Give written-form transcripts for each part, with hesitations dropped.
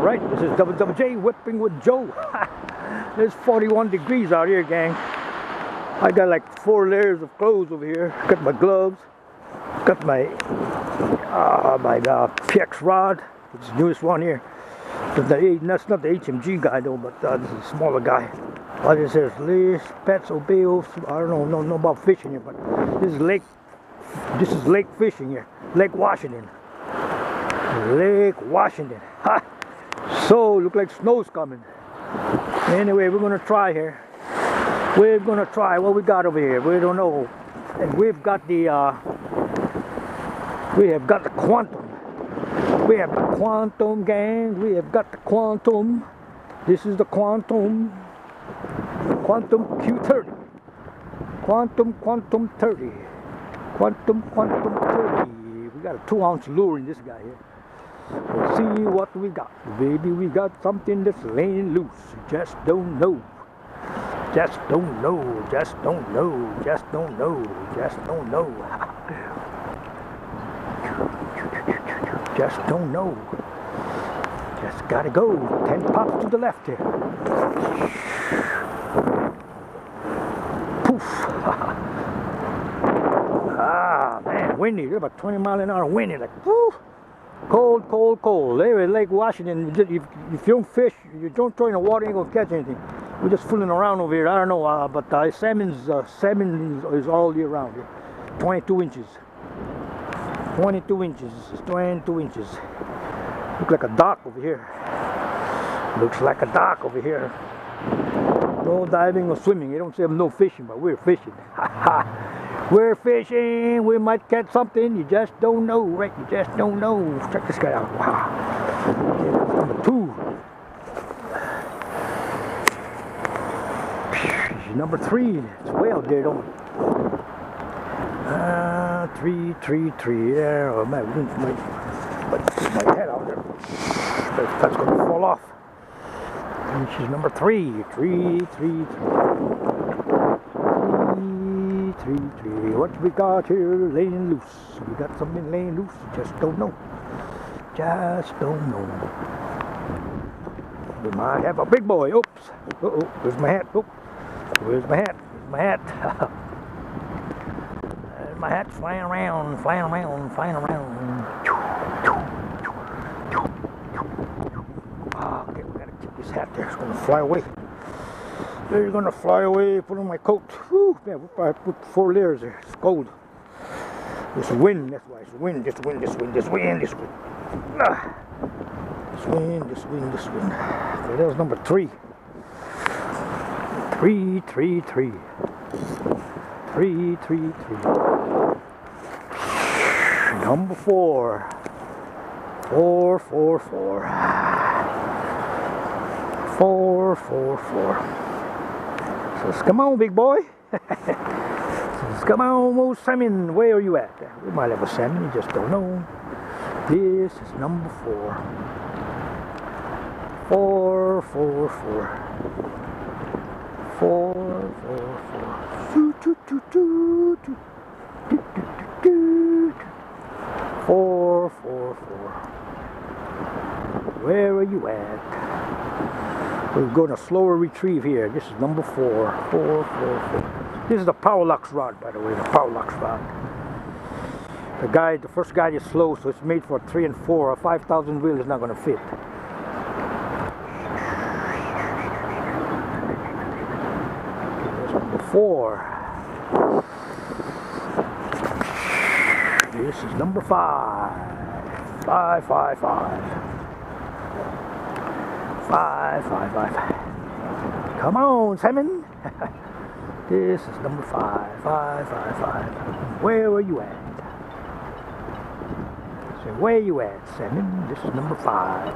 Alright, this is WWJ Whipping with Joe. It's 41 degrees out here, gang. I got like 4 layers of clothes over here. Got my gloves. Got my PX rod. It's the newest one here. That's not the HMG guy though, but this is a smaller guy. What it says, Liz, Pets, Obeos. I don't know about fishing here, but this is lake fishing here. Lake Washington. Lake Washington. Ha! So, look like snow's coming. Anyway, we're gonna try here. We're gonna try what we got over here. We don't know. And we've got the we have got the Quantum. We have the Quantum, gang. We have got the Quantum. This is the Quantum. Quantum Q30. Quantum 30. Quantum 30. We got a 2-ounce lure in this guy here. We'll see what we got. Baby, we got something that's laying loose. Just don't know. Just don't know. Just don't know. Just don't know. Just don't know. Just don't know. Just gotta go. 10 pops to the left here. Poof. Ah, man, windy. There's about 20 mile an hour wind. Like, woo. Cold, cold, cold. There in Lake Washington, if you don't fish, you don't throw in the water, you ain't gonna catch anything. We're just fooling around over here. I don't know, but salmon is all year round here. 22 inches. 22 inches. 22 inches. Looks like a dock over here. Looks like a dock over here. No diving or swimming. They don't say no fishing, but we're fishing. We're fishing. We might catch something. You just don't know, right? You just don't know. Check this guy out. Wow. Yeah, that's number 2. Number 3. It's way out there, don't it? 3. Yeah. Oh man, we might put my head out there. That's gonna fall off. And she's number 3. 3. 3. What we got here laying loose? We got something laying loose. Just don't know. Just don't know. We might have a big boy. Oops. Uh-oh. Where's my hat? Oh. Where's my hat? Where's my hat? My hat's flying around. Okay, we gotta keep this hat there. It's gonna fly away. They're gonna fly away. Put on my coat. Whew, man, we'll probably put 4 layers there. It's cold. This wind, that's why it's wind. This wind. Ah. This wind. So that was number 3. 3. 3. Number 4. 4. 4. Says, come on, big boy. Says, come on, old salmon. Where are you at? We might have a salmon, you just don't know. This is number 4. 4. 4. 4. 4. Where are you at? We're going to slower retrieve here. This is number 4. 4. This is the Powerlux rod, by the way. The Powerlux rod. The first guide is slow, so it's made for 3 and 4. A 5,000 reel is not going to fit. Number 4. This is number 5. 5. 5. Come on, salmon. This is number 5. 5. Where are you at? So where are you at, salmon? This is number 5.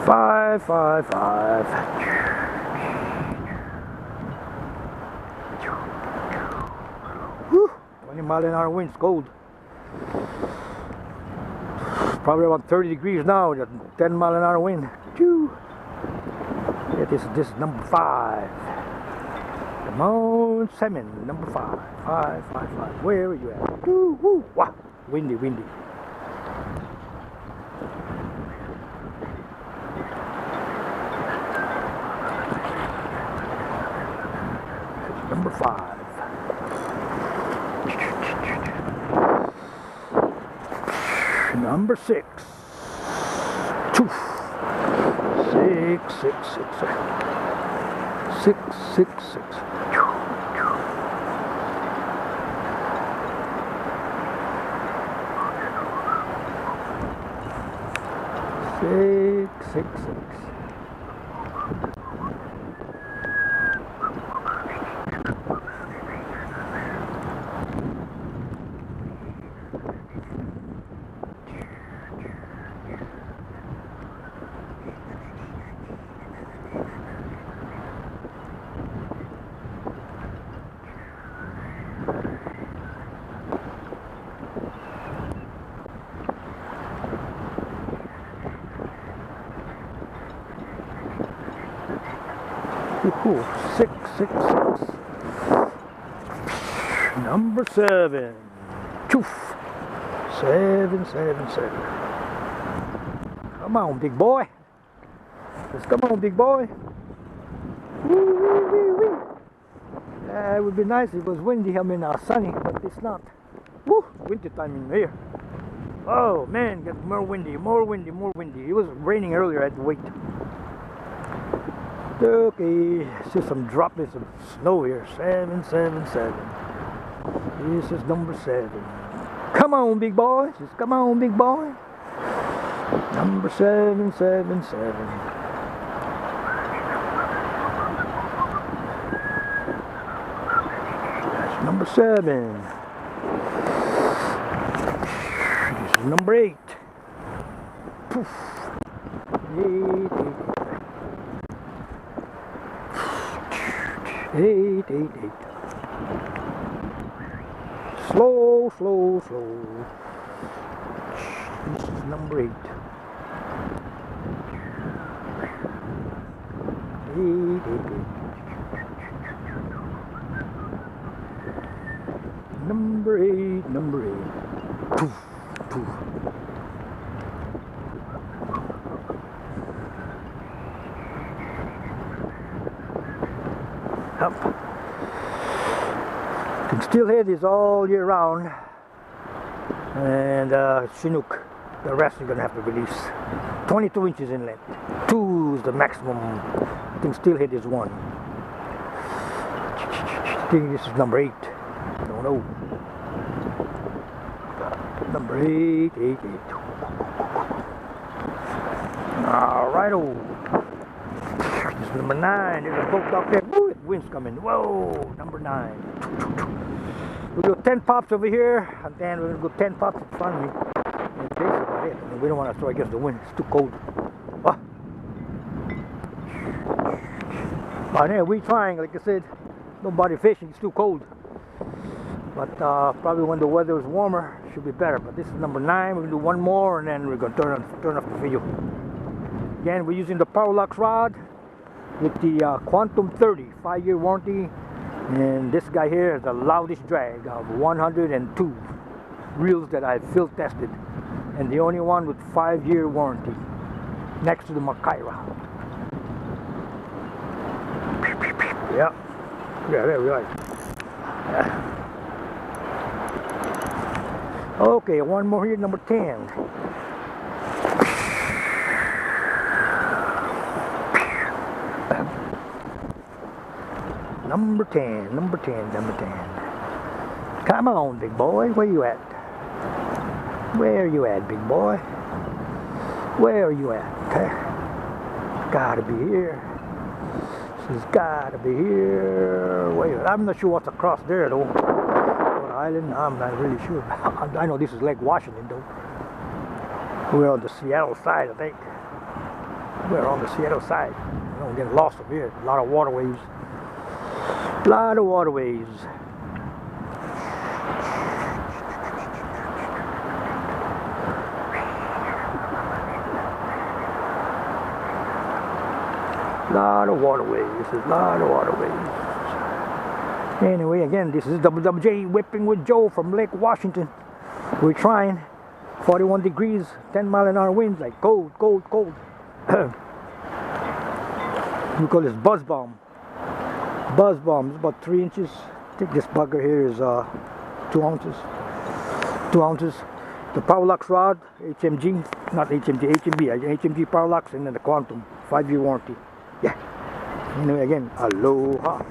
5. 20 mile an hour wind, it's cold. Probably around 30 degrees now, 10 mile an hour wind. Yeah, this is number 5. Come on, salmon, number 5. 5. Where are you at? Woo, wow. Windy. 5. Number 6. 2. 6, 6, 6. 6, 6, 6. 6, 6, 6. Cool. 6, 6, 6. Number 7. Choof. 7, 7, 7. Come on, big boy. Just come on, big boy. Woo, woo, woo, woo. It would be nice if it was windy, I mean sunny, but it's not. Woo, winter time in here. Oh man, get more windy, more windy, more windy. It was raining earlier, I had to wait. Okay, see some droplets of snow here. 7, 7, 7. This is number 7. Come on, big boy. Just come on, big boy. Number 7, 7, 7. That's number 7. This is number 8. Poof. 8, 8. 8, 8, 8. Slow, slow, slow. This is number 8. 8, 8, 8. Number 8, number 8. Poof, poof. Up. Steelhead is all year round, and Chinook, the rest you're gonna have to release. 22 inches in length. 2 is the maximum. I think Steelhead is 1. I think this is number 8. I don't know. Number 8, 8, 8. Alright-o. This is number 9. There's a boat out there. Woo, the wind's coming. Whoa, number 9. We'll do 10 pops over here, and then we're going to go 10 pops in front of me. And that's about it. And we don't want to throw against the wind. It's too cold. Oh. But anyway, we're trying. Like I said, nobody fishing. It's too cold. But probably when the weather is warmer, it should be better. But this is number 9. We're going to do one more, and then we're going to turn off the video. Again, we're using the Powerlux rod with the Quantum 30 5-year warranty, and this guy here is the loudest drag of 102 reels that I've field tested, and the only one with 5-year warranty next to the Makaira. Yeah, there we are. Yeah. Okay, one more here, number 10. Number 10, number 10, number 10. Come on, big boy. Where you at? Where are you at, big boy? Where are you at? Okay. Gotta be here. She's gotta be here. Wait, I'm not sure what's across there, though. What island? I'm not really sure. I know this is Lake Washington, though. We're on the Seattle side, I think. We're on the Seattle side. I don't get lost from here. A lot of waterways. Lot of waterways. Lot of waterways. A lot of waterways. Anyway, again, this is WWJ Whipping with Joe from Lake Washington. We're trying. 41 degrees, 10-mile-an-hour winds, like cold, cold, cold. We call this buzz bomb. Buzz bomb is about 3 inches. I think this bugger here is 2 ounces. 2 ounces. The Powerlux rod, HMG, not HMG, HMG Powerlux, and then the Quantum 5-year warranty. Yeah. Anyway, again, aloha.